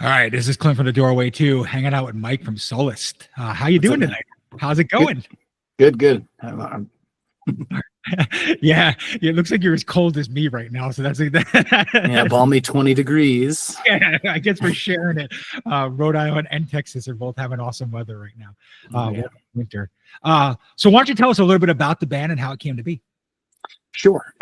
All right, this is Clint from the Doorway too, hanging out with Mike from Sullest. How you doing tonight? How's it going? Good. Yeah, it looks like you're as cold as me right now. So that's like that. Yeah, balmy 20 degrees. Yeah, I guess we're sharing it. Rhode Island and Texas are both having awesome weather right now. Yeah. Winter. So why don't you tell us a little bit about the band and how it came to be? Sure.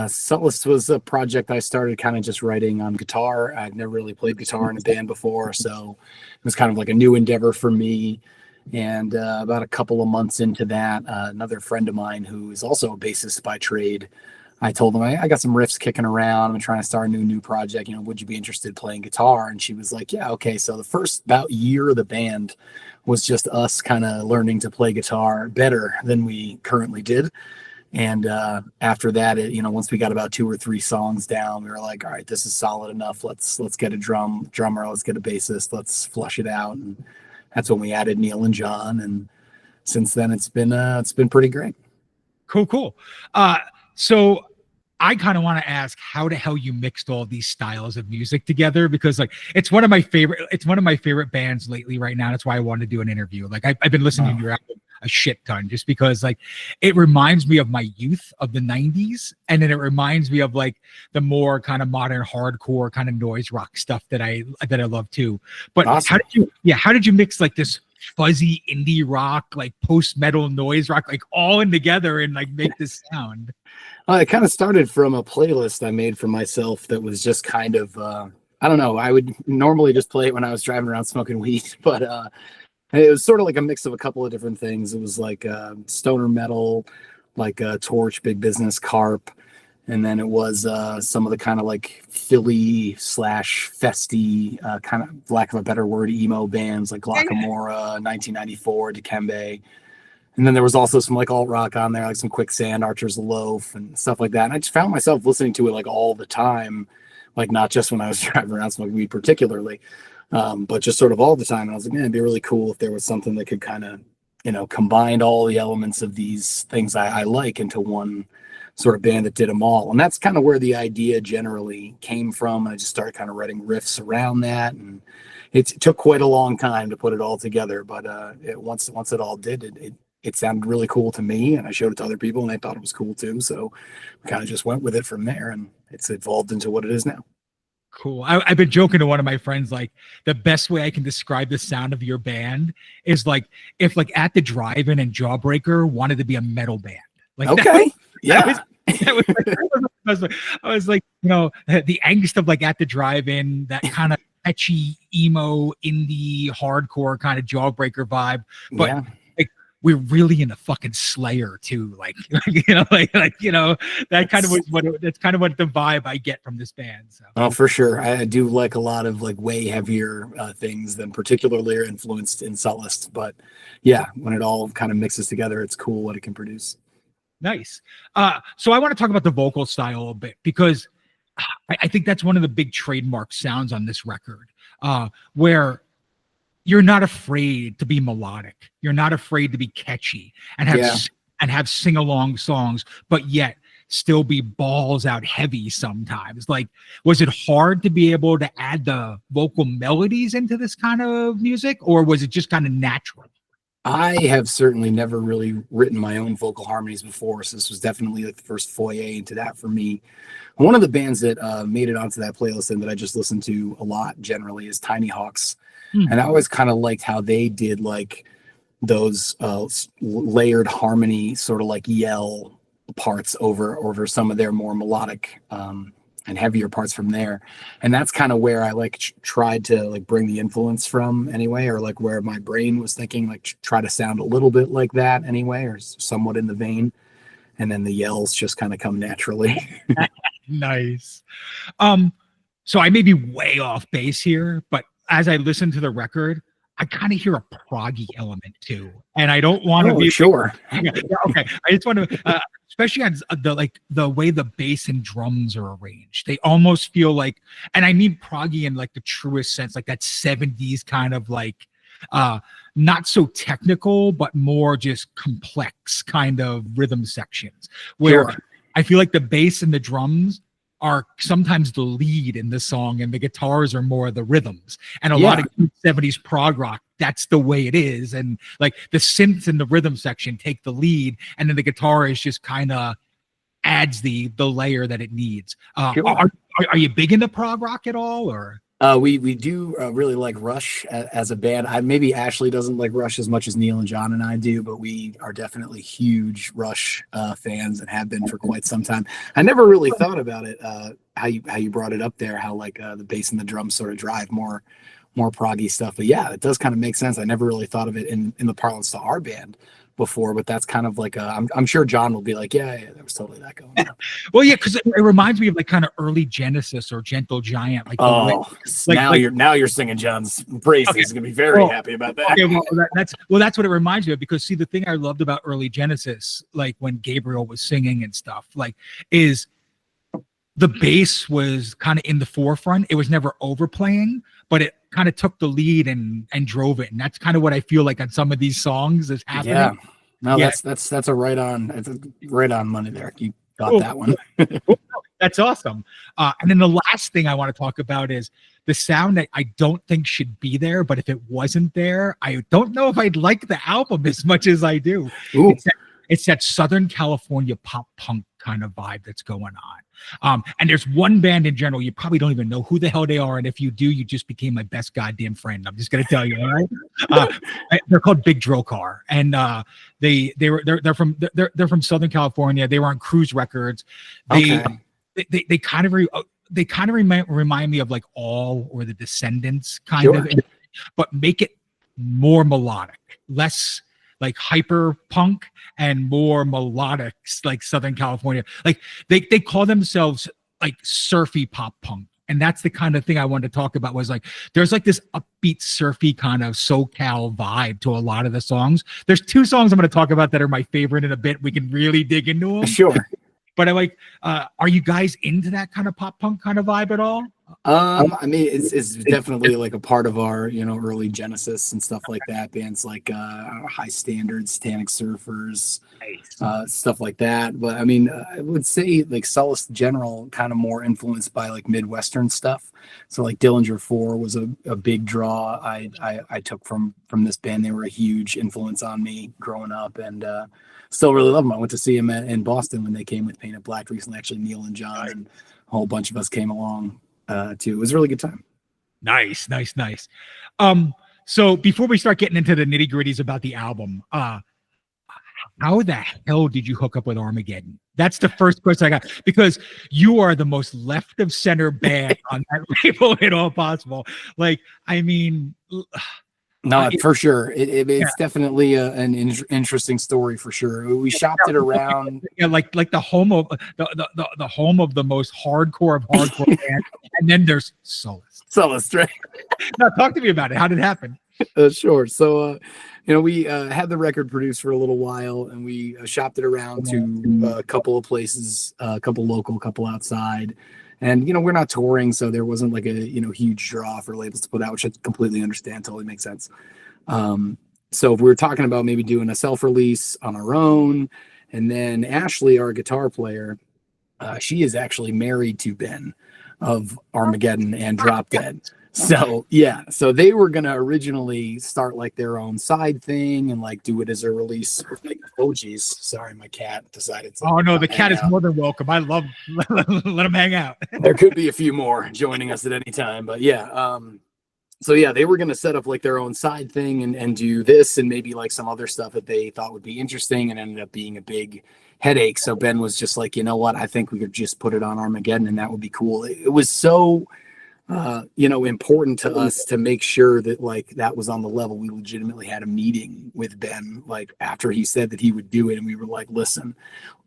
Sullest was a project I started kind of just writing on guitar. I'd never really played guitar in a band before, so it was kind of like a new endeavor for me. And about a couple of months into that, another friend of mine who is also a bassist by trade, I told him, I got some riffs kicking around. I'm trying to start a new project. Would you be interested in playing guitar? And she was like, yeah, okay. So the first about year of the band was just us kind of learning to play guitar better than we currently did. And after that, once we got about 2 or 3 songs down, we were like, all right, this is solid enough. Let's get a drummer. Let's get a bassist. Let's flush it out. And that's when we added Neil and John. And since then, it's been pretty great. Cool. So I kind of want to ask how the hell you mixed all these styles of music together, because it's one of my favorite bands lately right now. That's why I wanted to do an interview. Like I've been listening to your album a shit ton, just because it reminds me of my youth of the 90s, and then it reminds me of the more kind of modern hardcore kind of noise rock stuff that I love too. But awesome. How did you mix this fuzzy indie rock, post metal noise rock, all in together and make this sound? It kind of started from a playlist I made for myself that was just kind of I don't know, I would normally just play it when I was driving around smoking weed, but it was sort of like a mix of a couple of different things. It was stoner metal, Torch, Big Business, Carp, and then it was some of the kind of Philly / festy, kind of, lack of a better word, emo bands like Glockamora, 1994, Dikembe. And then there was also some alt rock on there, some Quicksand, Archer's Loaf, and stuff like that. And I just found myself listening to it all the time, not just when I was driving around smoking weed particularly. But just sort of all the time. And I was like, man, it'd be really cool if there was something that could kind of, combine all the elements of these things I like into one sort of band that did them all. And that's kind of where the idea generally came from. I just started kind of writing riffs around that. And it took quite a long time to put it all together. But once it all did, it sounded really cool to me. And I showed it to other people and they thought it was cool too. So we kind of just went with it from there. And it's evolved into what it is now. Cool. I've been joking to one of my friends, the best way I can describe the sound of your band is if At the Drive-In and Jawbreaker wanted to be a metal band. Okay. I was like, the angst of At the Drive-In, that kind of etchy, emo, indie, hardcore kind of Jawbreaker vibe. But yeah. We're really into fucking Slayer too, that kind of that's kind of what the vibe I get from this band. So. Oh, for sure, I do like a lot of way heavier things than particularly are influenced in Sullest. But yeah, when it all kind of mixes together, it's cool what it can produce. Nice. So I want to talk about the vocal style a bit, because I think that's one of the big trademark sounds on this record, where you're not afraid to be melodic. You're not afraid to be catchy and have sing-along songs, but yet still be balls out heavy sometimes. Was it hard to be able to add the vocal melodies into this kind of music, or was it just kind of natural? I have certainly never really written my own vocal harmonies before, so this was definitely the first foyer into that for me. One of the bands that made it onto that playlist and that I just listen to a lot generally is Tiny Hawks. And I always kind of liked how they did those layered harmony, sort of yell parts over some of their more melodic and heavier parts from there. And that's kind of where I tried to bring the influence from anyway, or where my brain was thinking, try to sound a little bit like that anyway, or somewhat in the vein. And then the yells just kind of come naturally. Nice. So I may be way off base here, but as I listen to the record, I kind of hear a proggy element too, and I don't want to be sure. Okay, I just want to, especially on the way the bass and drums are arranged. They almost feel and I mean proggy in the truest sense, that 70s kind of not so technical, but more just complex kind of rhythm sections where I feel the bass and the drums are sometimes the lead in the song, and the guitars are more the rhythms. And a lot of 70s prog rock, that's the way it is. And like the synths in the rhythm section take the lead, and then the guitar is just kind of adds the layer that it needs. Sure. Are you big into prog rock at all, or? We do really like Rush as a band. Maybe Ashley doesn't like Rush as much as Neil and John and I do, but we are definitely huge Rush fans and have been for quite some time. I never really thought about it, how you brought it up there, how like the bass and the drums sort of drive more proggy stuff. But yeah, it does kind of make sense. I never really thought of it in the parlance to our band before, but that's kind of like I'm sure John will be like, yeah, there was totally that going on. Well, yeah, because it reminds me of like kind of early Genesis or Gentle Giant. Like, now you're singing John's praises. Okay. He's gonna be very happy about that. Okay, that's what it reminds me of, because see, the thing I loved about early Genesis, like when Gabriel was singing and stuff, like, is the bass was kind of in the forefront. It was never overplaying, but it kind of took the lead and drove it. And that's kind of what I feel like on some of these songs is happening. Yeah. No, that's a right on money there. You got that one. That's awesome. And then the last thing I want to talk about is the sound that I don't think should be there, but if it wasn't there, I don't know if I'd like the album as much as I do. It's that Southern California pop punk kind of vibe that's going on. And there's one band in general, you probably don't even know who the hell they are, and if you do, you just became my best goddamn friend. I'm just gonna tell you, all right? They're called Big Drill Car, and they're from Southern California. They were on Cruise Records. They kind of remind me of like All or the Descendants kind of, but make it more melodic, less like hyper punk and more melodic, like Southern California. Like they call themselves like surfy pop punk. And that's the kind of thing I wanted to talk about, was like, there's like this upbeat surfy kind of SoCal vibe to a lot of the songs. There's two songs I'm going to talk about that are my favorite in a bit. We can really dig into them. Sure. But I like, are you guys into that kind of pop punk kind of vibe at all? I mean, it's definitely like a part of our, early Genesis and stuff like that. Bands like High Standards, Titanic Surfers, stuff like that. But I mean, I would say like Sullest general kind of more influenced by like Midwestern stuff. So like Dillinger 4 was a big draw I took from this band. They were a huge influence on me growing up, and still really love them. I went to see them in Boston when they came with Painted Black recently. Actually, Neil and John and a whole bunch of us came along too. It was a really good time. Nice. So before we start getting into the nitty gritties about the album, how the hell did you hook up with Armageddon? That's the first question I got, because you are the most left of center band on that label at all possible. Like, I mean, no, for sure. It's definitely an interesting story for sure. We shopped it around. Yeah, like the home of the home of the most hardcore of hardcore bands, and then there's Sullest, right? Now, talk to me about it. How did it happen? Sure. So, we had the record produced for a little while, and we shopped it around to a couple of places, a couple local, a couple outside. And, we're not touring, so there wasn't like a, huge draw for labels to put out, which I completely understand, totally makes sense. So if we were talking about maybe doing a self-release on our own, and then Ashley, our guitar player, she is actually married to Ben of Armageddon and Drop Dead. So so they were gonna originally start like their own side thing and like do it as a release. Like, oh geez, sorry, my cat decided to. Oh no, the cat is more than welcome. I love let him hang out. There could be a few more joining us at any time, but so they were gonna set up like their own side thing and do this and maybe like some other stuff that they thought would be interesting, and ended up being a big headache. So Ben was just like, you know what, I think we could just put it on Armageddon and that would be cool. It was so important to us to make sure that like that was on the level. We legitimately had a meeting with Ben like after he said that he would do it, and we were like, listen,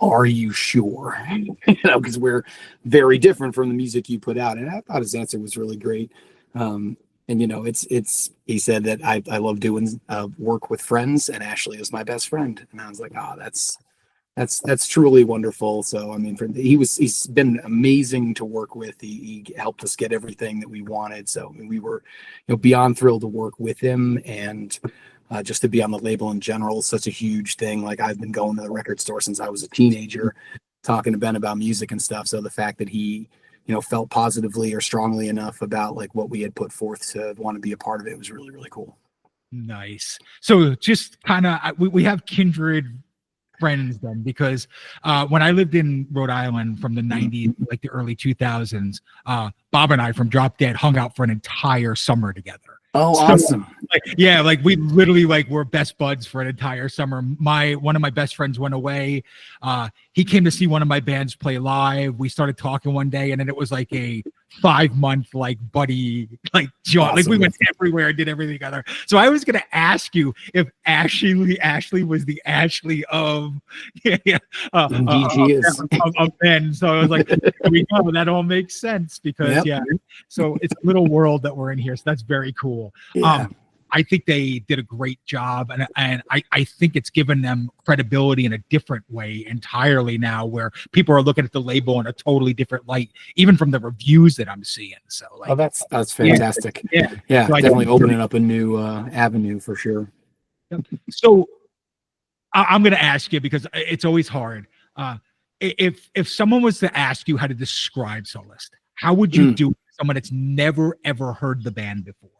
are you sure? Because we're very different from the music you put out. And I thought his answer was really great. And it's he said that I love doing work with friends, and Ashley is my best friend. And I was like, that's truly wonderful. So, I mean, he's been amazing to work with. He helped us get everything that we wanted. So we were, beyond thrilled to work with him, and just to be on the label in general is such a huge thing. Like, I've been going to the record store since I was a teenager, talking to Ben about music and stuff. So the fact that he, you know, felt positively or strongly enough about like what we had put forth to want to be a part of it was really, really cool. Nice. So just kind of, we have kindred friends then, because when I lived in Rhode Island from the 90s, like the early 2000s, Bob and I from Drop Dead hung out for an entire summer together. Oh, So, awesome. like we literally like were best buds for an entire summer. One of my best friends went away. He came to see one of my bands play live. We started talking one day, and then it was like a 5-month like buddy like jaunt. Like we went everywhere and did everything together. So I was gonna ask you if Ashley was the Ashley of of Ben. So I was like, there we go. That all makes sense because so it's a little world that we're in here. So that's very cool. I think they did a great job, and I think it's given them credibility in a different way entirely now, where people are looking at the label in a totally different light, even from the reviews that I'm seeing. So, like, that's fantastic. Yeah, so definitely opening up a new avenue for sure. So, I'm going to ask you because it's always hard. If someone was to ask you how to describe Sullest, how would you do it for someone that's never ever heard the band before?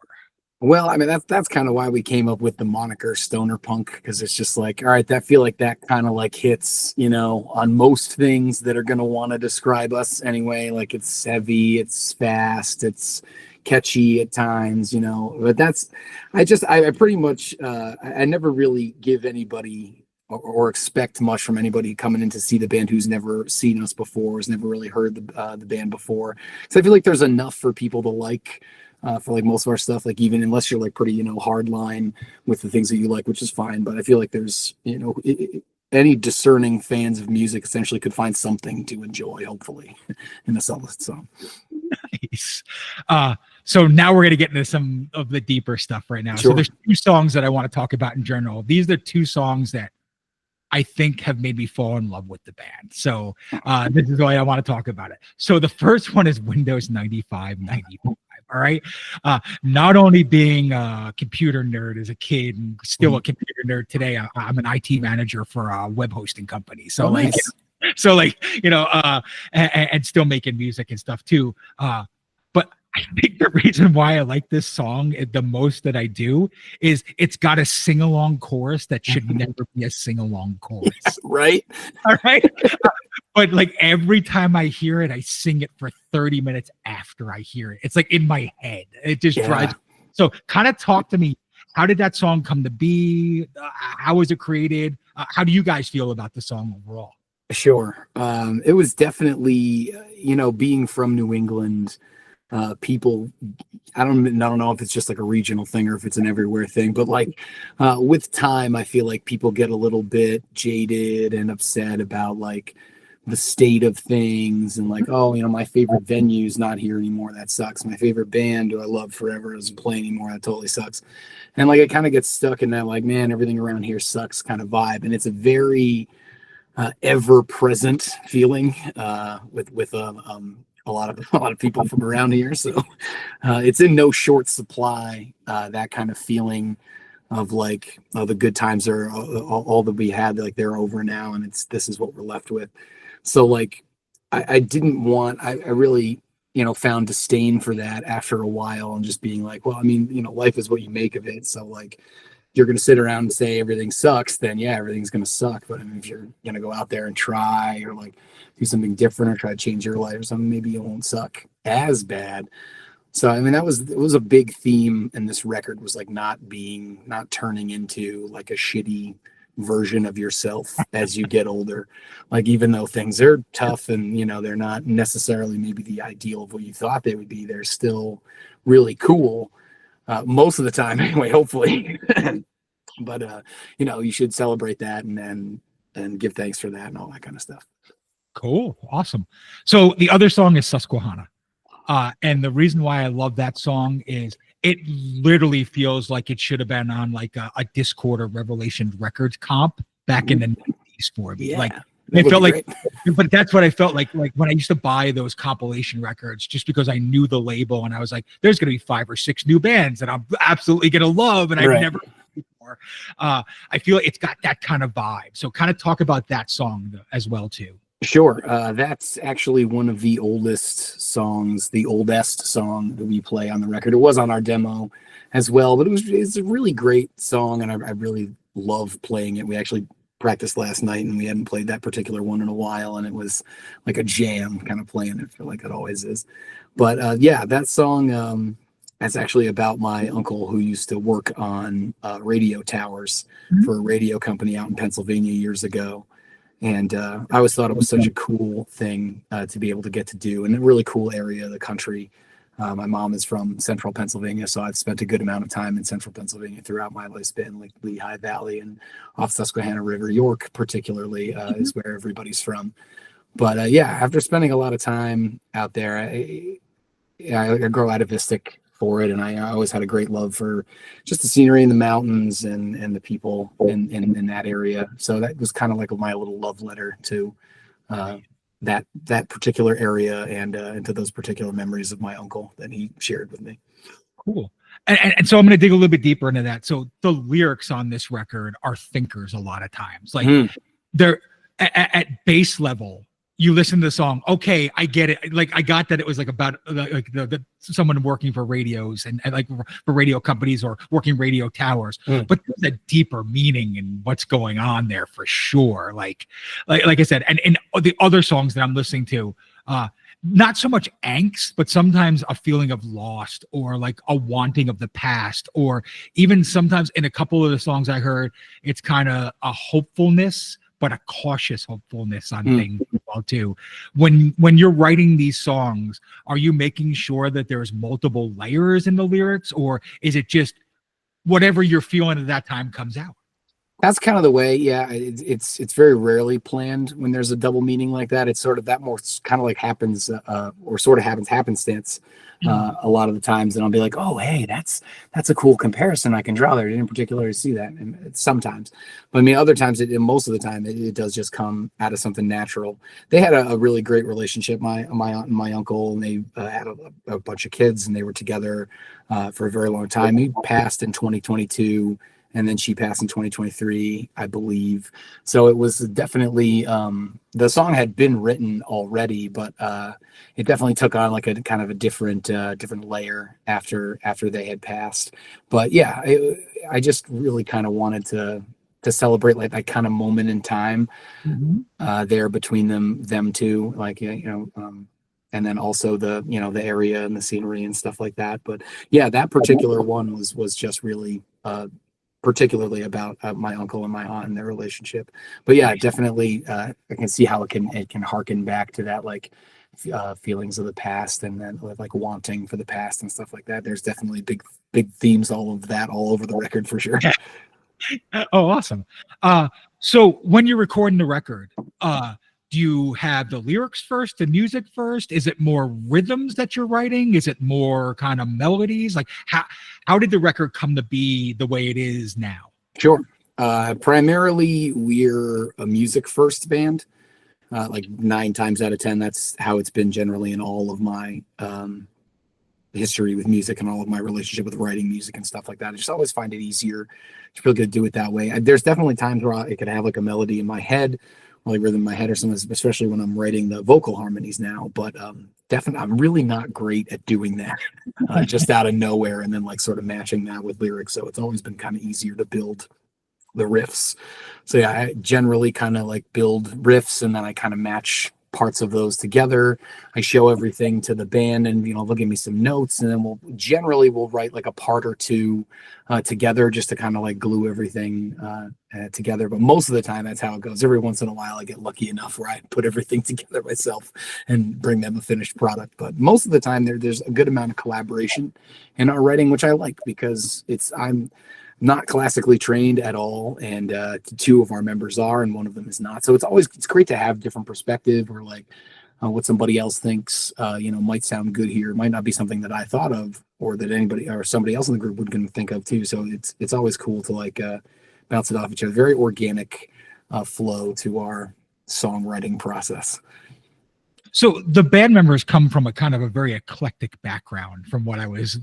Well, I mean, that's kind of why we came up with the moniker stoner punk, because it's just like, all right, that feel like that kind of like hits, you know, on most things that are going to want to describe us anyway. Like it's heavy, it's fast, it's catchy at times, you know, but I pretty much, I never really give anybody or expect much from anybody coming in to see the band who's never seen us before, has never really heard the band before. So I feel like there's enough for people to like, for like most of our stuff, like even unless you're like pretty, you know, hard line with the things that you like, which is fine. But I feel like there's, you know, any discerning fans of music essentially could find something to enjoy, hopefully, in the Sullest song. Nice. So now we're going to get into some of the deeper stuff right now. Sure. So there's 2 songs that I want to talk about in general. These are 2 songs that I think have made me fall in love with the band. So this is why I want to talk about it. So the first one is Windows 95, 94. All right. Not only being a computer nerd as a kid and still a computer nerd today, I'm an IT manager for a web hosting company. So and still making music and stuff too. But I think the reason why I like this song the most that I do is it's got a sing-along chorus that should never be a sing-along chorus. Right. All right. But like every time I hear it, I sing it for 30 minutes after I hear it. It's like in my head. It just drives. So kind of talk to me. How did that song come to be? How was it created? How do you guys feel about the song overall? Sure. It was definitely, you know, being from New England, people, I don't know if it's just like a regional thing or if it's an everywhere thing, but like with time, I feel like people get a little bit jaded and upset about like the state of things and like, oh, you know, my favorite venue's not here anymore. That sucks. My favorite band who I loved forever doesn't play anymore. That totally sucks. And like, it kind of gets stuck in that like, man, everything around here sucks kind of vibe. And it's a very ever present feeling with a lot of people from around here. So it's in no short supply, that kind of feeling of like, oh, the good times are all that we had, like they're over now. And this is what we're left with. So like, I didn't want, I really, you know, found disdain for that after a while and just being like, well, I mean, you know, life is what you make of it. So like, you're going to sit around and say everything sucks, then yeah, everything's going to suck. But I mean, if you're going to go out there and try or like do something different or try to change your life or something, maybe it won't suck as bad. So, I mean, it was a big theme in this record, was like not turning into like a shitty version of yourself as you get older. Like, even though things are tough and, you know, they're not necessarily maybe the ideal of what you thought they would be, they're still really cool. Most of the time anyway, hopefully. But you know, you should celebrate that and give thanks for that and all that kind of stuff. Cool. Awesome. So the other song is Susquehanna. And the reason why I love that song is it literally feels like it should have been on like a Discord or Revelation Records comp back in the 90s for me. Yeah. Like, it felt like, but that's what I felt like when I used to buy those compilation records, just because I knew the label and I was like, there's going to be 5 or 6 new bands that I'm absolutely going to love. And I've never before. I feel it's got that kind of vibe. So kind of talk about that song as well too. Sure. That's actually one of the oldest songs, the oldest song that we play on the record. It was on our demo as well, but it's a really great song, and I really love playing it. We actually practiced last night, and we hadn't played that particular one in a while, and it was like a jam kind of playing it, like it always is. But yeah, that song, that's actually about my uncle who used to work on radio towers for a radio company out in Pennsylvania years ago. And I always thought it was such a cool thing to be able to get to do in a really cool area of the country. My mom is from central Pennsylvania, so I've spent a good amount of time in central Pennsylvania throughout my lifespan, like Lehigh Valley and off Susquehanna River. York particularly is where everybody's from. But yeah, after spending a lot of time out there, I grow atavistic for it, and I always had a great love for just the scenery and the mountains and the people in that area. So that was kind of like my little love letter to that particular area and to those particular memories of my uncle that he shared with me. Cool. And so I'm going to dig a little bit deeper into that. So the lyrics on this record are thinkers a lot of times. Like they're at base level. You listen to the song, okay, I get it. Like I got that it was like about like the someone working for radios and like for radio companies or working radio towers. But there's a deeper meaning in what's going on there for sure. Like I said, and the other songs that I'm listening to, not so much angst, but sometimes a feeling of lost or like a wanting of the past, or even sometimes in a couple of the songs I heard, it's kind of a hopefulness, but a cautious hopefulness on things as well too. When you're writing these songs, are you making sure that there's multiple layers in the lyrics, or is it just whatever you're feeling at that time comes out? That's kind of the way. Yeah, it's very rarely planned when there's a double meaning like that. It's sort of that more kind of like happens or sort of happens happenstance a lot of the times, and I'll be like, oh, hey, that's a cool comparison I can draw there. I didn't particularly see that. And sometimes, but I mean, other times, most of the time, it does just come out of something natural. They had a really great relationship, my aunt and my uncle, and they had a bunch of kids, and they were together for a very long time. He passed in 2022. And then she passed in 2023, I believe. So it was definitely, the song had been written already, but it definitely took on like a kind of a different layer after they had passed. But yeah, I just really kind of wanted to celebrate like that kind of moment in time there between them two, like, and then also the area and the scenery and stuff like that. But yeah, that particular one was just really, particularly about my uncle and my aunt and their relationship. But yeah, definitely I can see how it can harken back to that, like feelings of the past, and then like wanting for the past and stuff like that. There's definitely big themes, all of that all over the record for sure. Oh, awesome. So when you're recording the record, do you have the lyrics first, the music first? Is it more rhythms that you're writing? Is it more kind of melodies? Like how did the record come to be the way it is now? Sure. Primarily we're a music first band. Like 9 times out of 10, that's how it's been generally in all of my history with music and all of my relationship with writing music and stuff like that. I just always find it easier to feel good to do it that way. There's definitely times where I could have like a melody in my head, like rhythm in my head or something, especially when I'm writing the vocal harmonies now. But definitely, I'm really not great at doing that just out of nowhere and then like sort of matching that with lyrics. So it's always been kind of easier to build the riffs. So yeah, I generally kind of like build riffs and then I kind of match parts of those together. I show everything to the band, and they'll give me some notes, and then we'll write like a part or two together just to kind of like glue everything together. But most of the time that's how it goes. Every once in a while I get lucky enough where I put everything together myself and bring them a finished product. But most of the time there's a good amount of collaboration in our writing, which I like, because I'm not classically trained at all, and 2 of our members are, and one of them is not. So it's great to have different perspective, or like what somebody else thinks might sound good here. It might not be something that I thought of, or that anybody or somebody else in the group would gonna think of too. So it's always cool to like bounce it off each other. Very organic flow to our songwriting process. So the band members come from a kind of a very eclectic background, from what I was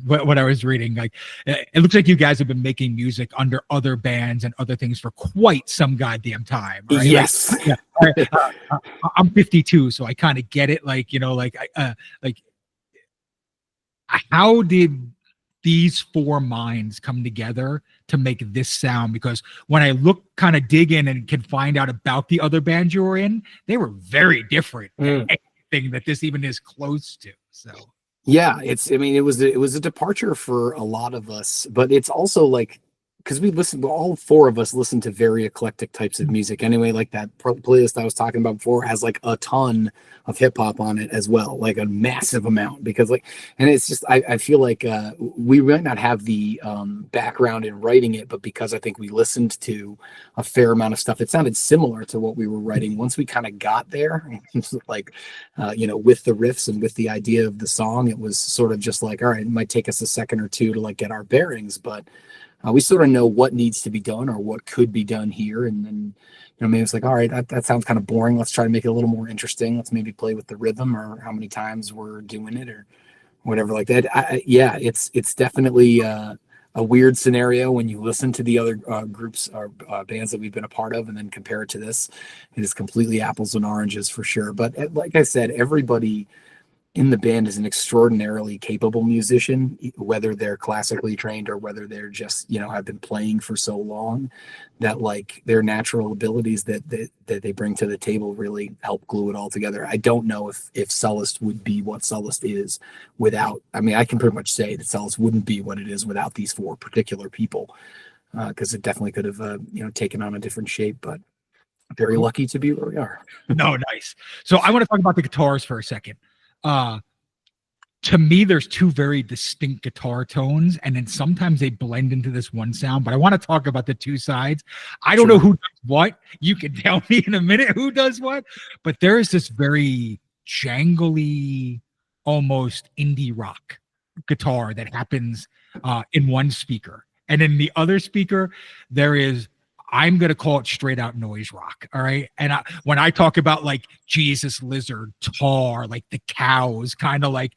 reading. Like, it looks like you guys have been making music under other bands and other things for quite some goddamn time, right? Yes. Like, yeah. I'm 52, so I kind of get it. Like, you know, like how did these four minds come together to make this sound? Because when I dig in and can find out about the other bands you were in, they were very different than anything that this even is close to. So yeah, it was a departure for a lot of us, but it's also like, because all four of us listen to very eclectic types of music anyway. Like that playlist I was talking about before has like a ton of hip hop on it as well, like a massive amount. Because and it's just I feel like we might not have the background in writing it, but because I think we listened to a fair amount of stuff, it sounded similar to what we were writing. Once we kind of got there, like with the riffs and with the idea of the song, it was sort of just like, all right, it might take us a second or two to like get our bearings, but we sort of know what needs to be done or what could be done here. And then, maybe it's like, all right, that sounds kind of boring. Let's try to make it a little more interesting. Let's maybe play with the rhythm or how many times we're doing it or whatever like that. It's definitely a weird scenario when you listen to the other groups or bands that we've been a part of and then compare it to this. It is completely apples and oranges for sure. But like I said, everybody in the band is an extraordinarily capable musician, whether they're classically trained or whether they're just, have been playing for so long that like their natural abilities that they bring to the table really help glue it all together. I don't know if Sullest would be what Sullest is without, I can pretty much say that Sullest wouldn't be what it is without these four particular people, because it definitely could have, taken on a different shape, but very lucky to be where we are. No, nice. So I want to talk about the guitars for a second. To me, there's two very distinct guitar tones, and then sometimes they blend into this one sound. But I want to talk about the two sides. I don't know who does what. You can tell me in a minute who does what. But there is this very jangly, almost indie rock guitar that happens in one speaker, and in the other speaker there is, I'm going to call it straight out noise rock. All right. And when I talk about like Jesus Lizard, Tar, like the Cows, kind of like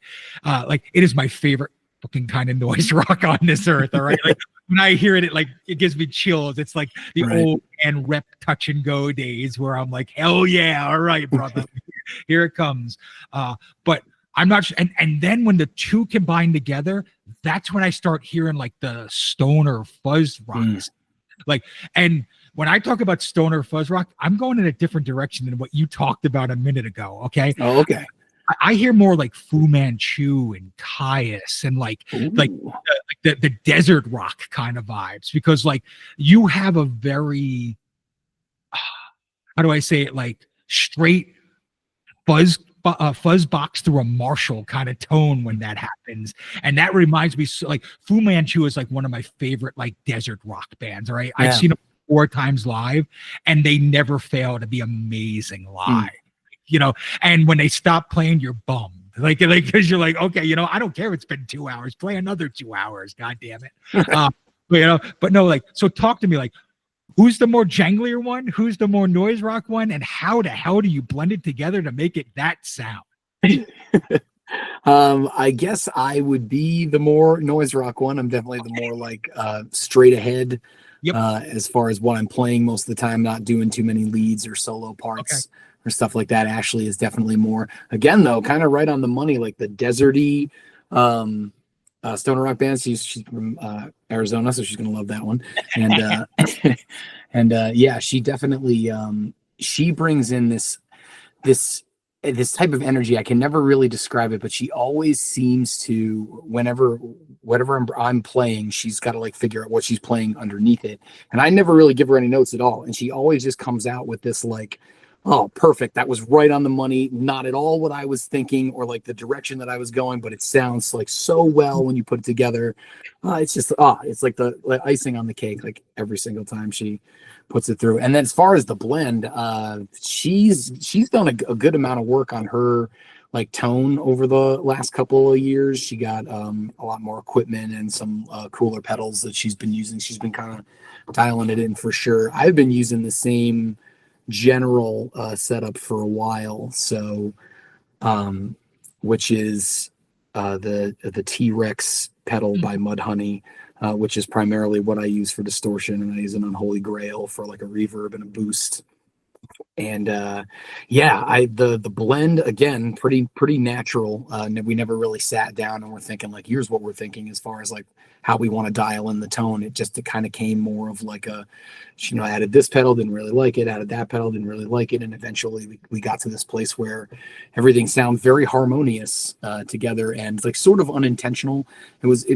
it is my favorite fucking kind of noise rock on this earth. All right. Like when I hear it, it gives me chills. It's like the old and rep touch and go days where I'm like, hell yeah. All right, brother, here it comes. But I'm not sure. And then when the two combine together, that's when I start hearing like the stoner fuzz rocks. And when I talk about stoner fuzz rock, I'm going in a different direction than what you talked about a minute ago. Okay. Oh, okay. I hear more like Fu Manchu and Caius and the desert rock kind of vibes, because like you have a very, how do I say it? Like straight fuzz box through a Marshall kind of tone when that happens. And that reminds me, like Fu Manchu is like one of my favorite like desert rock bands. All right. Yeah. I've seen them 4 times live and they never fail to be amazing live, and when they stop playing, you're bummed. Like, cause you're like, okay, I don't care if it's been 2 hours, play another 2 hours. God damn it. But no, like, so talk to me, like, who's the more janglier one? Who's the more noise rock one? And how the hell do you blend it together to make it that sound? I guess I would be the more noise rock one. I'm definitely the more like straight ahead. Yep. As far as what I'm playing most of the time, not doing too many leads or solo parts or stuff like that. Ashley is definitely more, again though, kind of right on the money, like the deserty stoner rock band. She's from Arizona, so she's gonna love that one. And yeah, she definitely she brings in this type of energy. I can never really describe it, but she always seems to, whatever I'm playing, she's got to like figure out what she's playing underneath it, and I never really give her any notes at all, and she always just comes out with this like, oh, perfect, that was right on the money, not at all what I was thinking or like the direction that I was going, but it sounds like so well when you put it together. It's just it's like the icing on the cake, like every single time she puts it through. And then as far as the blend, she's done a good amount of work on her like tone over the last couple of years. She got a lot more equipment and some cooler pedals that she's been using. She's been kind of dialing it in for sure. I've been using the same general setup for a while, so which is the T-Rex pedal by Mudhoney, which is primarily what I use for distortion, and I use an Unholy Grail for like a reverb and a boost. And yeah, the blend again, pretty natural. We never really sat down and we're thinking like, here's what we're thinking as far as like how we want to dial in the tone. It kind of came more of like a, added this pedal, didn't really like it, added that pedal, didn't really like it, and eventually we got to this place where everything sounds very harmonious together and like sort of unintentional. It was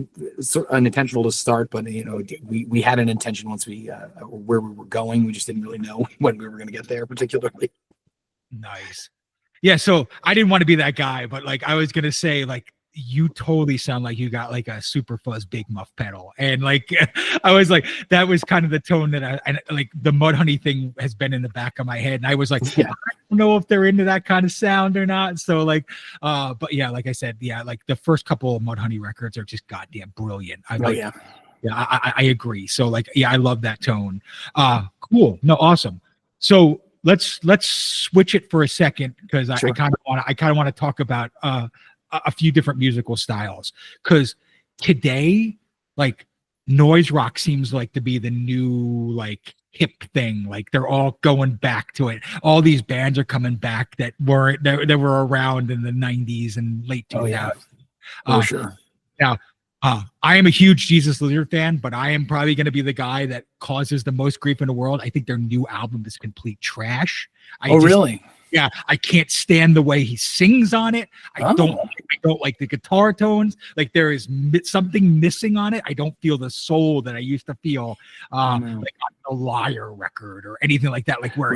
sort of unintentional to start, but we had an intention once we where we were going. We just didn't really know when we were going to get there particularly. Nice. Yeah, so I didn't want to be that guy, but like I was gonna say, like you totally sound like you got like a super fuzz big muff pedal, and like I was like, that was kind of the tone that I like. The Mudhoney thing has been in the back of my head, and I was like, yeah. I don't know if they're into that kind of sound or not. So like, but yeah, like I said, yeah, like the first couple of Mudhoney records are just goddamn brilliant. Yeah, I agree. So like, yeah, I love that tone. Cool. No, awesome. So let's switch it for a second, because I kind of want to talk about a few different musical styles, because today like noise rock seems like to be the new like hip thing. Like they're all going back to it. All these bands are coming back that were around in the 90s and late 2000s. Yeah, for sure. Now I am a huge Jesus Lizard fan, but I am probably going to be the guy that causes the most grief in the world. I think their new album is complete trash. Really? Yeah, I can't stand the way he sings on it. I don't like the guitar tones. Like there is something missing on it. I don't feel the soul that I used to feel like on the Liar record or anything like that. Like where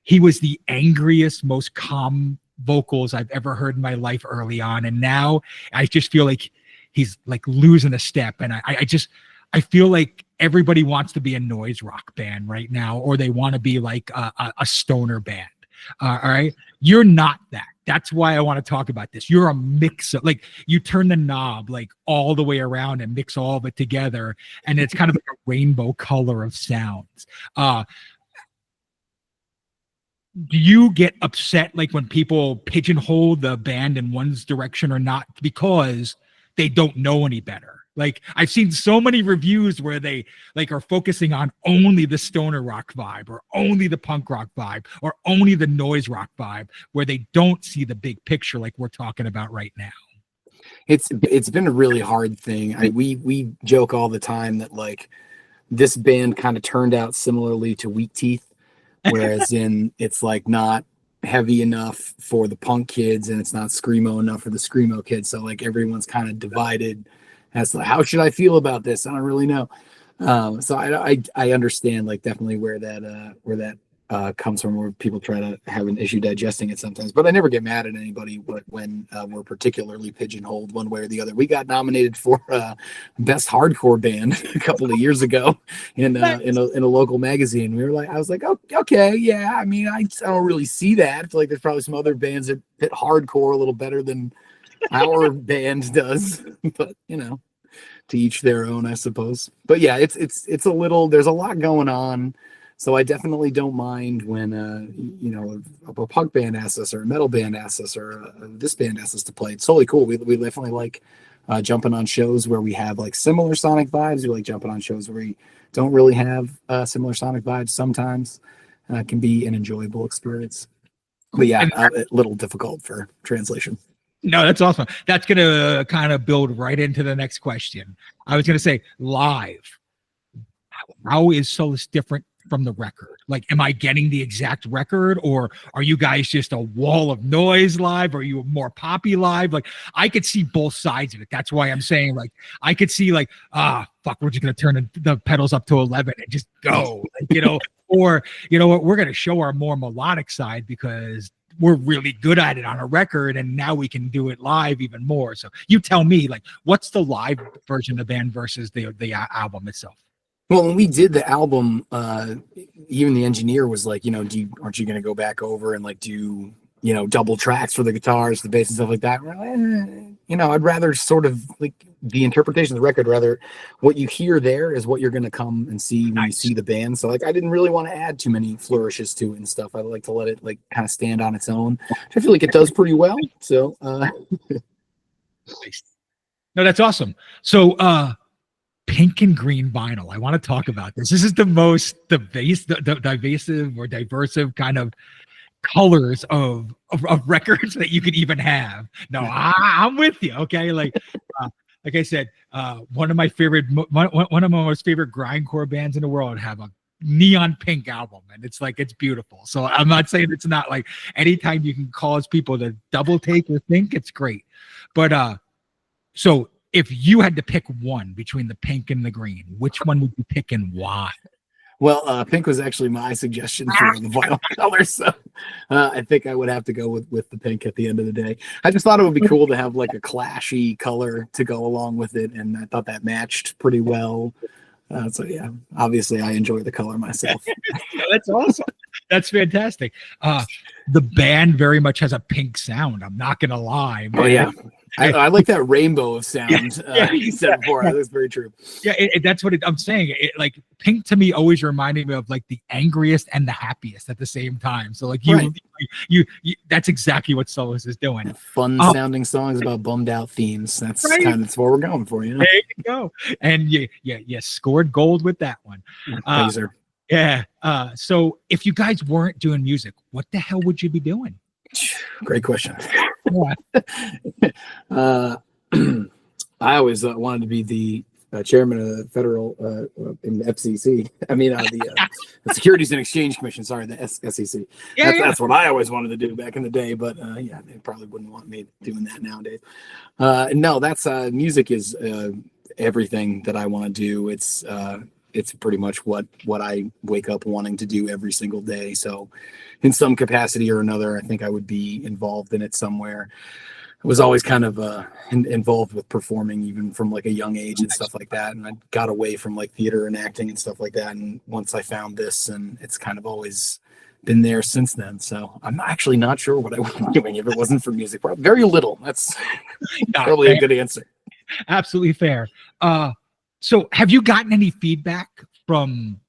he was the angriest, most calm vocals I've ever heard in my life early on, and now I just feel like he's like losing a step. And I feel like everybody wants to be a noise rock band right now, or they want to be like a stoner band. All right. You're not that. That's why I want to talk about this. You're a mix of, like, you turn the knob like all the way around and mix all of it together. And it's kind of like a rainbow color of sounds. Do you get upset like when people pigeonhole the band in one's direction or not because they don't know any better? Like I've seen so many reviews where they like are focusing on only the stoner rock vibe or only the punk rock vibe or only the noise rock vibe, where they don't see the big picture like we're talking about right now. It's been a really hard thing. We joke all the time that like this band kind of turned out similarly to Weak Teeth, whereas it's like not heavy enough for the punk kids and it's not screamo enough for the screamo kids. So like everyone's kind of divided as to how should I feel about this? I don't really know. So I understand like definitely where that comes from, where people try to have an issue digesting it sometimes. But I never get mad at anybody when we're particularly pigeonholed one way or the other. We got nominated for best hardcore band a couple of years ago in a local magazine. We were like, I was like, oh, okay, yeah. I mean, I don't really see that. I feel like there's probably some other bands that fit hardcore a little better than our band does, but to each their own, I suppose. But yeah, it's a little, there's a lot going on. So I definitely don't mind when a punk band asks us or a metal band asks us or this band asks us to play. It's totally cool. We definitely like jumping on shows where we have like similar sonic vibes. We like jumping on shows where we don't really have similar sonic vibes. Sometimes it can be an enjoyable experience. But yeah, a little difficult for translation. No, that's awesome. That's going to kind of build right into the next question. I was going to say, live, how is Sullest different from the record? Like, am I getting the exact record, or are you guys just a wall of noise live? Or are you more poppy live? Like, I could see both sides of it. That's why I'm saying, like, I could see like, fuck, we're just going to turn the pedals up to 11 and just go, like, or, what, we're going to show our more melodic side because we're really good at it on a record, and now we can do it live even more. So you tell me, like, what's the live version of the band versus the album itself? Well, when we did the album, even the engineer was like, aren't you going to go back over and like do, double tracks for the guitars, the bass and stuff like that? We're like, I'd rather sort of like the interpretation of the record, rather what you hear there is what you're going to come and see when you see the band. So like, I didn't really want to add too many flourishes to it and stuff. I like to let it like kind of stand on its own, which I feel like it does pretty well. So, no, that's awesome. So, pink and green vinyl. I want to talk about this. This is the most divisive or diversive kind of colors of records that you could even have. No, I'm with you. Okay, like I said, one of my most favorite grindcore bands in the world have a neon pink album, and it's beautiful. So I'm not saying it's not. Like, anytime you can cause people to double take or think, it's great. But so if you had to pick one between the pink and the green, which one would you pick and why? Well, pink was actually my suggestion for the vinyl color, so I think I would have to go with the pink at the end of the day. I just thought it would be cool to have like a clashy color to go along with it, and I thought that matched pretty well. So yeah, obviously I enjoy the color myself. That's awesome. That's fantastic. The band very much has a pink sound. I'm not gonna lie, man. Oh yeah. I like that rainbow of sound. You said before. That's very true. Yeah, that's what I'm saying. Like, pink to me always reminded me of like the angriest and the happiest at the same time. So like you that's exactly what Sullest is doing. Fun sounding songs about bummed out themes. That's kind of what we're going for, you know. There you go. And you scored gold with that one. Laser. Yeah. So if you guys weren't doing music, what the hell would you be doing? Great question. I always wanted to be the chairman of the federal in the FCC. I mean, the Securities and Exchange Commission. Sorry, the SEC. That's what I always wanted to do back in the day. But yeah, they probably wouldn't want me doing that nowadays. No, that's music is everything that I want to do. It's pretty much what I wake up wanting to do every single day. So in some capacity or another, I think I would be involved in it somewhere. I was always kind of involved with performing, even from like a young age and stuff like that. And I got away from like theater and acting and stuff like that. And once I found this, and it's kind of always been there since then. So I'm actually not sure what I would be doing if it wasn't for music. Very little. That's probably a good answer. Absolutely fair. So have you gotten any feedback from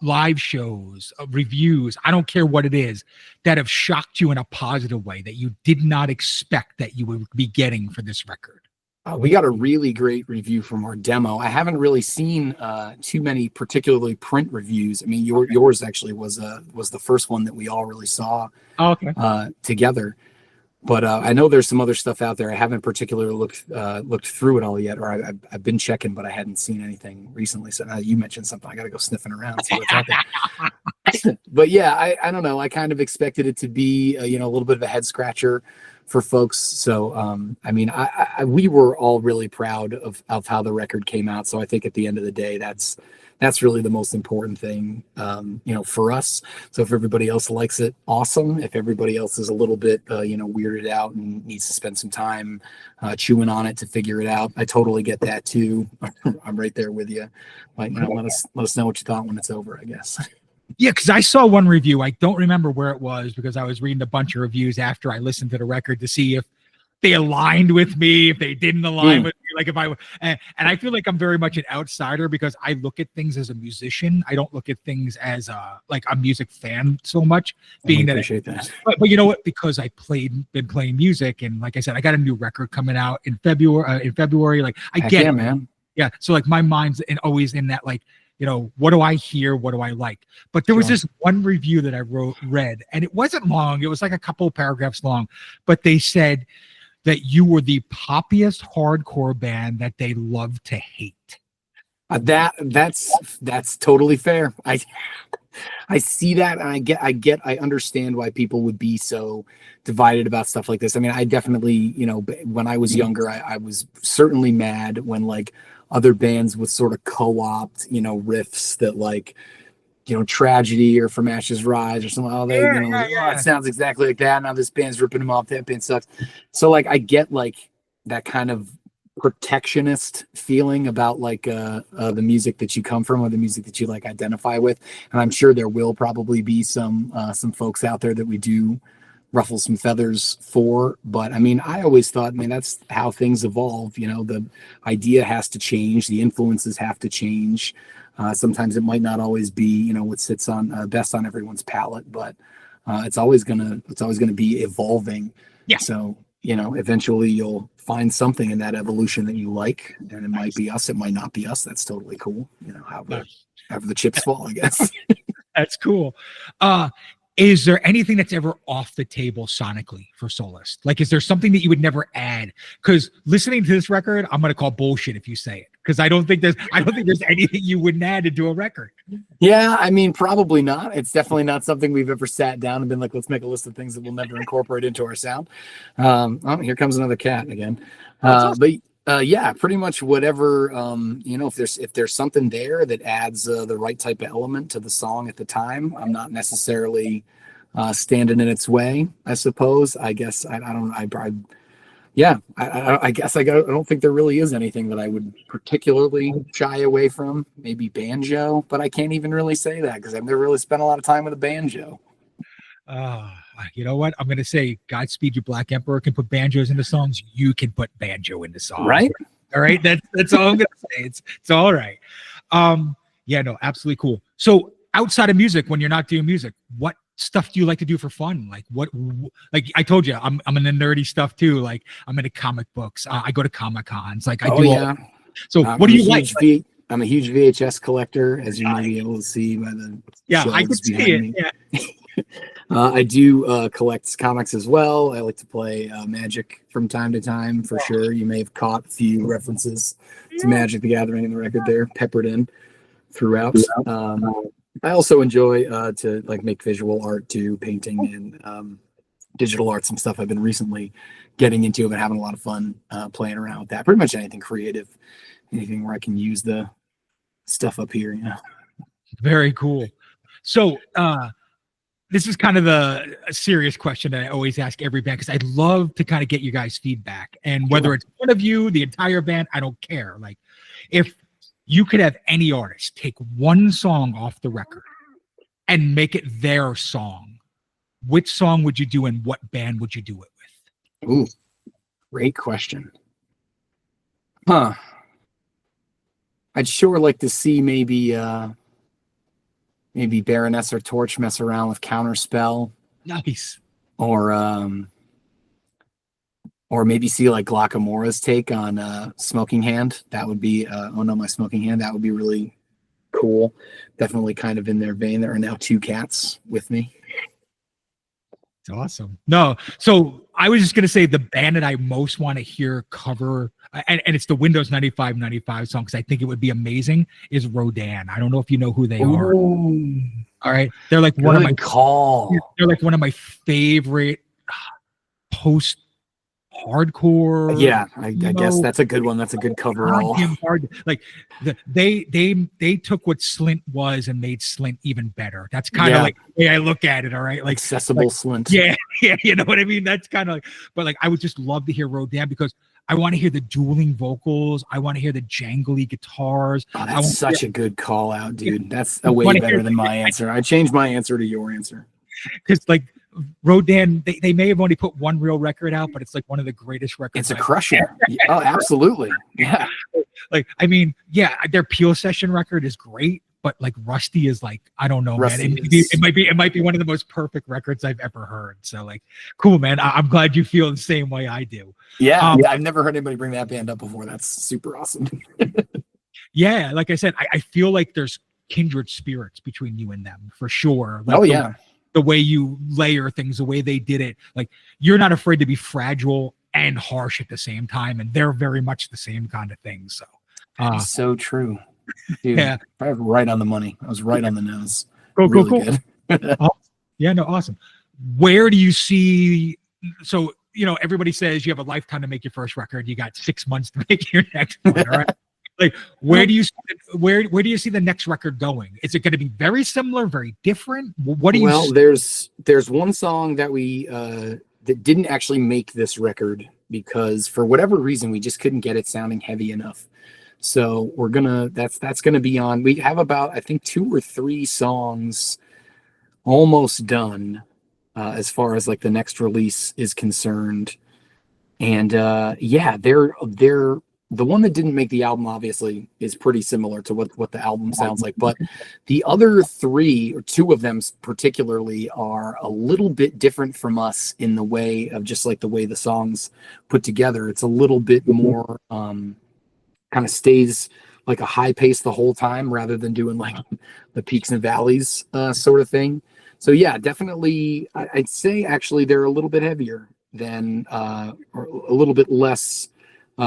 live shows, reviews, I don't care what it is, that have shocked you in a positive way that you did not expect that you would be getting for this record? We got a really great review from our demo. I haven't really seen too many particularly print reviews. I mean, yours actually was the first one that we all really saw together. But I know there's some other stuff out there. I haven't particularly looked through it all yet, or I've been checking, but I hadn't seen anything recently. So now you mentioned something, I got to go sniffing around, see what's out there. But yeah, I don't know. I kind of expected it to be a little bit of a head scratcher for folks. So I mean, we were all really proud of how the record came out. So I think at the end of the day, that's really the most important thing, for us. So if everybody else likes it, awesome. If everybody else is a little bit, weirded out and needs to spend some time chewing on it to figure it out, I totally get that too. I'm right there with you. Like, let us know what you thought when it's over, I guess. Yeah, because I saw one review. I don't remember where it was because I was reading a bunch of reviews after I listened to the record to see if they aligned with me, if they didn't align with me, like if I and I feel like I'm very much an outsider because I look at things as a musician. I don't look at things as a music fan so much. Being that, but you know what? Because I been playing music, and like I said, I got a new record coming out in February. Like I get it, man. Yeah, so like my mind's always in that, like, what do I hear? What do I like? But there was this one review that I read, and it wasn't long. It was like a couple of paragraphs long, but they said that you were the poppiest hardcore band that they love to hate. That's totally fair. I see that, and I understand why people would be so divided about stuff like this. I mean, I definitely, when I was younger, I was certainly mad when like other bands would sort of co-opt, riffs that like, Tragedy or From Ashes Rise or something. Oh, it sounds exactly like that. Now this band's ripping them off. That band sucks. So like, I get like that kind of protectionist feeling about like the music that you come from or the music that you like identify with. And I'm sure there will probably be some folks out there that we do ruffle some feathers for. But I mean, I always thought, that's how things evolve. The idea has to change. The influences have to change. Sometimes it might not always be, what sits on best on everyone's palate, but it's always gonna be evolving. Yeah. So, eventually you'll find something in that evolution that you like, and it might be us, it might not be us. That's totally cool. You know, however the chips fall, I guess. That's cool. Is there anything that's ever off the table sonically for Sullest? Like, is there something that you would never add? Because listening to this record, I'm gonna call bullshit if you say it. Because I don't think there's anything you wouldn't add into a record. Yeah, I mean, probably not. It's definitely not something we've ever sat down and been like, let's make a list of things that we'll never incorporate into our sound. Oh, here comes another cat again. Yeah, pretty much whatever. You know, if there's something there that adds the right type of element to the song at the time, I'm not necessarily standing in its way. I suppose. I guess I don't. I guess I don't think there really is anything that I would particularly shy away from. Maybe banjo, but I can't even really say that because I've never really spent a lot of time with a banjo. You know what? I'm going to say Godspeed You Black Emperor can put banjos into songs. You can put banjo into songs. Right? All right. That's all I'm going to say. It's all right. Yeah, no, absolutely cool. So outside of music, when you're not doing music, what stuff do you like to do for fun? Like like I told you, I'm into nerdy stuff too. Like I'm into comic books. I go to Comic Cons. Like I do. Yeah. So what do you like? I'm a huge VHS collector, as you may be able to see by the I can see it. me. Yeah. I do collect comics as well. I like to play Magic from time to time, for sure. You may have caught a few references to Magic the Gathering in the record there, peppered in throughout. I also enjoy to like make visual art too, painting and digital art, some stuff I've been recently getting into. I've been having a lot of fun playing around with that. Pretty much anything creative, anything where I can use the stuff up here. Yeah. Very cool. So this is kind of a serious question that I always ask every band, because I'd love to kind of get you guys' feedback. And whether it's one of you, the entire band, I don't care. Like, if you could have any artist take one song off the record and make it their song, which song would you do and what band would you do it with? Ooh, great question. I'd sure like to see maybe Baroness or Torch mess around with Counterspell. Nice. Or maybe see like Glockamora's take on Smoking Hand. That would be Oh No My Smoking Hand. That would be really cool. Definitely kind of in their vein. There are now two cats with me. It's awesome. No, so I was just gonna say the band that I most want to hear cover, and it's the Windows 95 song, because I think it would be amazing, is Rodan. I don't know if you know who they are. All right, they're like one of my They're like one of my favorite post hardcore. Yeah, I guess that's a good one. That's a good coverall. Like they took what Slint was and made Slint even better. That's kind of like the way I look at it. All right, like accessible Slint. Yeah, you know what I mean. That's kind of like, but like I would just love to hear Rodan, because I want to hear the dueling vocals. I want to hear the jangly guitars. Oh, that's such a good call out, dude. That's a way better than my answer. I changed my answer to your answer. Because like Rodan, they may have only put one real record out, but it's like one of the greatest records. It's a crusher. Oh, absolutely. Yeah. Like, I mean, yeah, their Peel Session record is great, but like Rusty is like, I don't know, Rusty man. It might be one of the most perfect records I've ever heard. So like, cool, man. I'm glad you feel the same way I do. Yeah. I've never heard anybody bring that band up before. That's super awesome. Yeah. Like I said, I feel like there's kindred spirits between you and them for sure. Like, the way you layer things, the way they did it, like you're not afraid to be fragile and harsh at the same time, and they're very much the same kind of thing. So that's so true. Dude, yeah, right on the money. I was right on the nose. Cool. Yeah, no, awesome. Where do you see? So you know, everybody says you have a lifetime to make your first record. You got 6 months to make your next one. All right. Like, where do you see the next record going? Is it going to be very similar, very different? What do you? Well, there's one song that we that didn't actually make this record because for whatever reason we just couldn't get it sounding heavy enough. So we're gonna that's gonna be on. We have about I think 2 or 3 songs almost done as far as like the next release is concerned, and yeah, they're the one that didn't make the album obviously is pretty similar to what the album sounds like, but the other three, or two of them particularly, are a little bit different from us in the way of just like the way the songs put together. It's a little bit more kind of stays like a high pace the whole time rather than doing like the peaks and valleys sort of thing. So yeah, definitely I'd say actually they're a little bit heavier than or a little bit less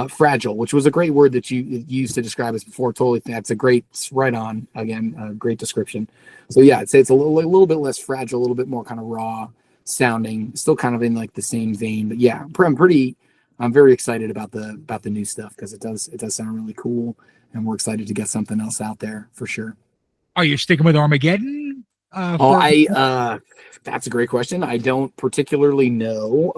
fragile, which was a great word that you used to describe us before. Totally, that's a great, right on again, great description. So yeah, I'd say it's a little bit less fragile, a little bit more kind of raw sounding, still kind of in like the same vein. But yeah, I'm very excited about the new stuff because it does sound really cool, and we're excited to get something else out there for sure. Are you sticking with Armageddon? That's a great question. I don't particularly know.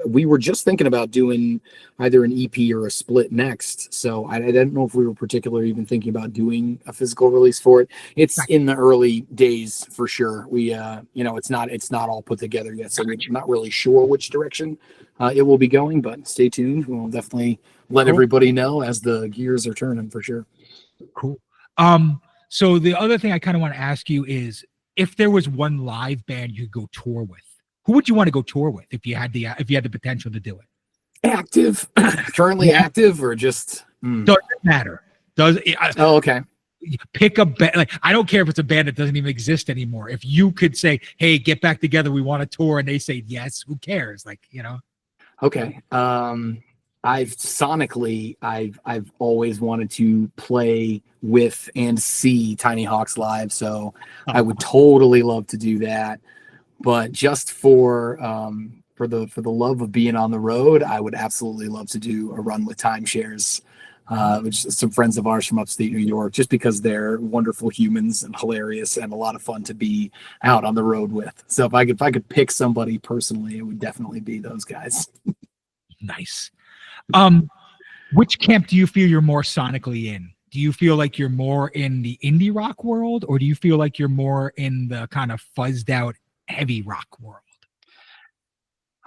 We were just thinking about doing either an EP or a split next. So I don't know if we were particularly even thinking about doing a physical release for it. It's in the early days for sure. We, it's not all put together yet. So we're not really sure which direction it will be going, but stay tuned. We'll definitely let everybody know as the gears are turning for sure. Cool. So the other thing I kind of want to ask you is, if there was one live band you could go tour with, who would you want to go tour with if you had the potential to do it? Active, currently active, or just doesn't matter. Okay. Pick a band. Like, I don't care if it's a band that doesn't even exist anymore. If you could say, "Hey, get back together, we want to tour," and they say yes, who cares? Like, Okay. I've always wanted to play with and see Tiny Hawks live, so I would totally love to do that. But just for the love of being on the road, I would absolutely love to do a run with Timeshares, which is some friends of ours from upstate New York, just because they're wonderful humans and hilarious and a lot of fun to be out on the road with. So if I could pick somebody personally, it would definitely be those guys. Nice. Which camp do you feel you're more sonically in? Do you feel like you're more in the indie rock world, or do you feel like you're more in the kind of fuzzed out heavy rock world?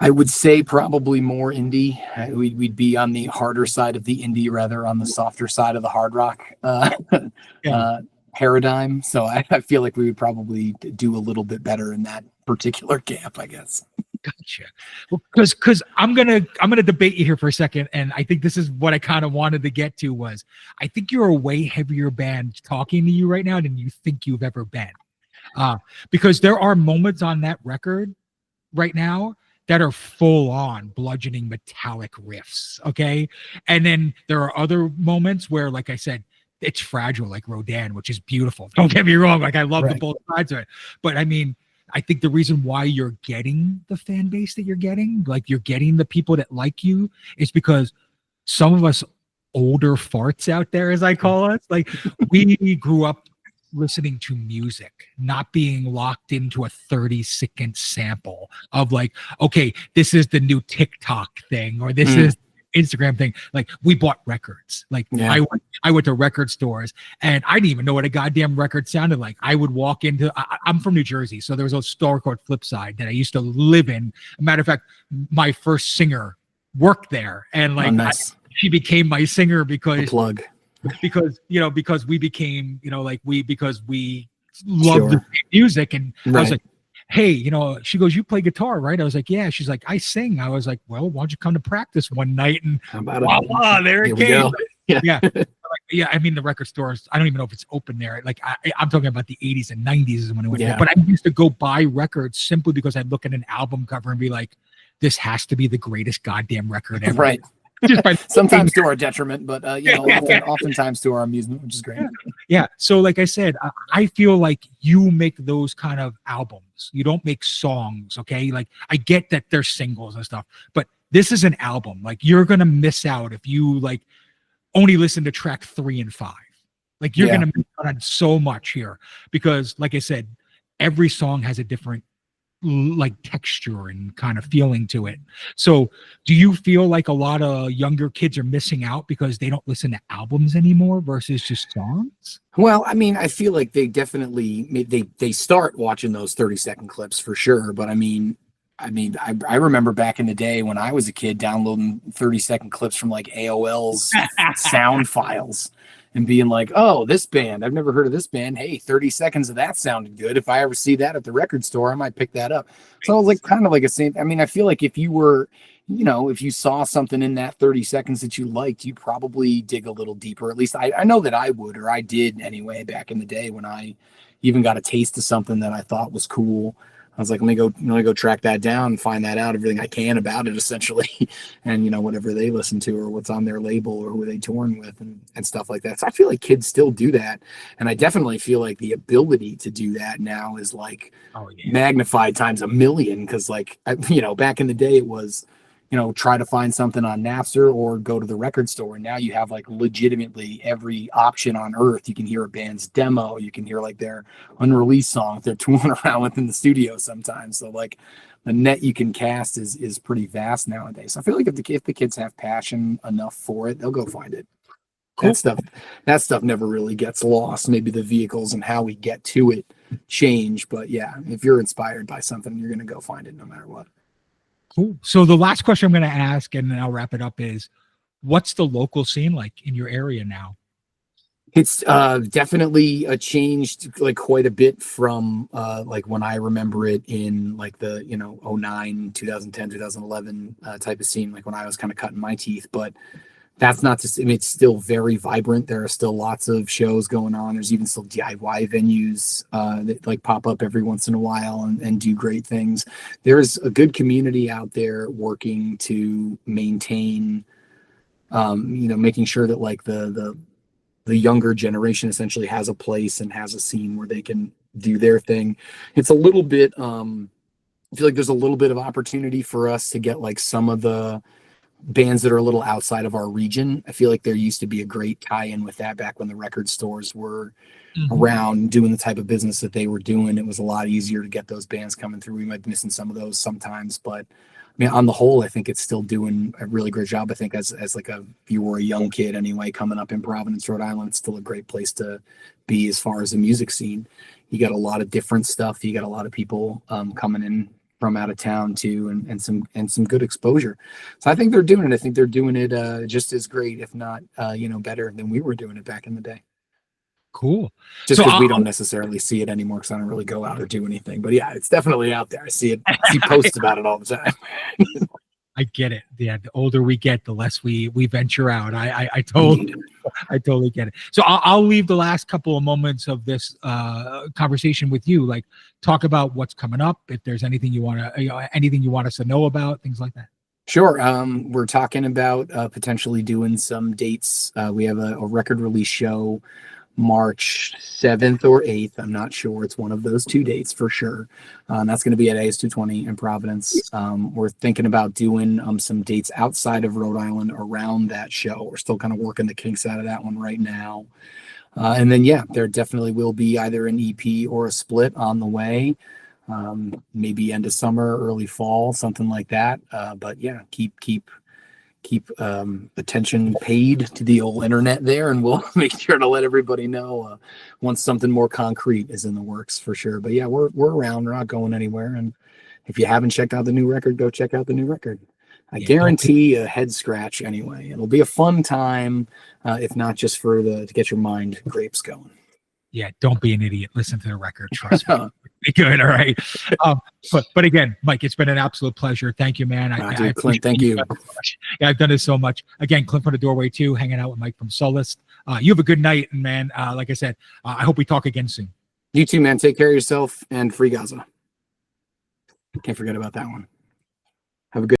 I would say probably more indie. We'd be on the harder side of the indie, rather on the softer side of the hard rock paradigm. So I feel like we would probably do a little bit better in that particular camp, I guess. Gotcha. Well, because I'm gonna debate you here for a second, and I think this is what I kind of wanted to get to was, I think you're a way heavier band talking to you right now than you think you've ever been, because there are moments on that record right now that are full on bludgeoning metallic riffs, okay, and then there are other moments where, like I said, it's fragile, like Rodin, which is beautiful. Don't get me wrong, like I love the both sides of it, but I mean, I think the reason why you're getting the fan base that you're getting, like you're getting the people that like you, is because some of us older farts out there, as I call us, like we grew up listening to music, not being locked into a 30-second sample of like, okay, this is the new TikTok thing, or this is Instagram thing. Like, we bought records. Like, I went to record stores and I didn't even know what a goddamn record sounded like. I would walk into, I'm from New Jersey, so there was a store called Flipside that I used to live in. A matter of fact, my first singer worked there, and like she became my singer because because we became, because we loved the music, and I was like, hey, she goes, you play guitar, right? I was like, yeah. She's like, I sing. I was like, well, why don't you come to practice one night? And voila, there it came. Yeah. Yeah. I mean, the record stores, I don't even know if it's open there. Like, I'm talking about the 80s and 90s is when it went there. But I used to go buy records simply because I'd look at an album cover and be like, this has to be the greatest goddamn record ever. Right. Sometimes to our detriment, but oftentimes to our amusement, which is great. Yeah. So like I said, I feel like you make those kind of albums. You don't make songs, okay? Like, I get that they're singles and stuff, but this is an album. Like, you're gonna miss out if you like only listen to track 3 and 5. Like, you're gonna miss out on so much here, because like I said, every song has a different like texture and kind of feeling to it. So do you feel like a lot of younger kids are missing out because they don't listen to albums anymore versus just songs? Well, I mean, I feel like they definitely they start watching those 30-second clips for sure, but I mean, I mean, I remember back in the day when I was a kid downloading 30-second clips from like AOL's sound files and being like, oh, this band, I've never heard of this band. Hey, 30 seconds of that sounded good. If I ever see that at the record store, I might pick that up. So it was like kind of like a same. I mean, I feel like if you were, if you saw something in that 30 seconds that you liked, you'd probably dig a little deeper. At least I know that I would, or I did anyway, back in the day when I even got a taste of something that I thought was cool. I was like, let me go track that down and find that out, everything I can about it, essentially. And, whatever they listen to or what's on their label or who they touring with and stuff like that. So I feel like kids still do that. And I definitely feel like the ability to do that now is like magnified times a million. Cause like, back in the day it was, try to find something on Napster or go to the record store. And now you have like legitimately every option on earth. You can hear a band's demo. You can hear like their unreleased song if they're tooling around within the studio sometimes. So like the net you can cast is pretty vast nowadays. So I feel like if the kids have passion enough for it, they'll go find it. Cool. That stuff never really gets lost. Maybe the vehicles and how we get to it change. But yeah, if you're inspired by something, you're going to go find it no matter what. Cool. So the last question I'm going to ask, and then I'll wrap it up, is what's the local scene like in your area now? It's definitely changed like quite a bit from like when I remember it in like the 09, 2010, 2011 type of scene, like when I was kind of cutting my teeth. But that's not to, I mean, it's still very vibrant. There are still lots of shows going on. There's even still DIY venues that like pop up every once in a while and do great things. There's a good community out there working to maintain, making sure that like the younger generation essentially has a place and has a scene where they can do their thing. It's a little bit, I feel like there's a little bit of opportunity for us to get like some of the bands that are a little outside of our region. I feel like there used to be a great tie-in with that back when the record stores were around doing the type of business that they were doing. It was a lot easier to get those bands coming through. We might be missing some of those sometimes, but I mean, on the whole, I think it's still doing a really great job. I think as like if you were a young kid anyway, coming up in Providence, Rhode Island, it's still a great place to be as far as the music scene. You got a lot of different stuff. You got a lot of people coming in from out of town too, and some good exposure. So I think they're doing it. I think they're doing it just as great, if not better than we were doing it back in the day. Cool. Just because we don't necessarily see it anymore, because I don't really go out or do anything. But yeah, it's definitely out there. I see it. I see posts about it all the time. I get it. Yeah, the older we get, the less we venture out. I totally get it. So I'll leave the last couple of moments of this conversation with you. Like, talk about what's coming up. If there's anything you want to, anything you want us to know about, things like that. Sure. We're talking about potentially doing some dates. We have a record release show March 7th or 8th. I'm not sure. It's one of those two dates for sure. That's going to be at AS220 in Providence. We're thinking about doing some dates outside of Rhode Island around that show. We're still kind of working the kinks out of that one right now. And then, yeah, there definitely will be either an EP or a split on the way. Maybe end of summer, early fall, something like that. But yeah, keep attention paid to the old internet there, and we'll make sure to let everybody know once something more concrete is in the works for sure. But yeah, we're around. We're not going anywhere. And if you haven't checked out the new record, go check out the new record. I guarantee a head scratch anyway. It'll be a fun time, if not just to get your mind grapes going. Yeah, don't be an idiot. Listen to the record. Trust me. Be good. All right. But again, Mike, it's been an absolute pleasure. Thank you, man. Clint, thank you. Yeah, I've done this so much. Again, Clint from the Doorway 2, hanging out with Mike from Sullest. You have a good night, and man, like I said, I hope we talk again soon. You too, man. Take care of yourself, and free Gaza. Can't forget about that one. Have a good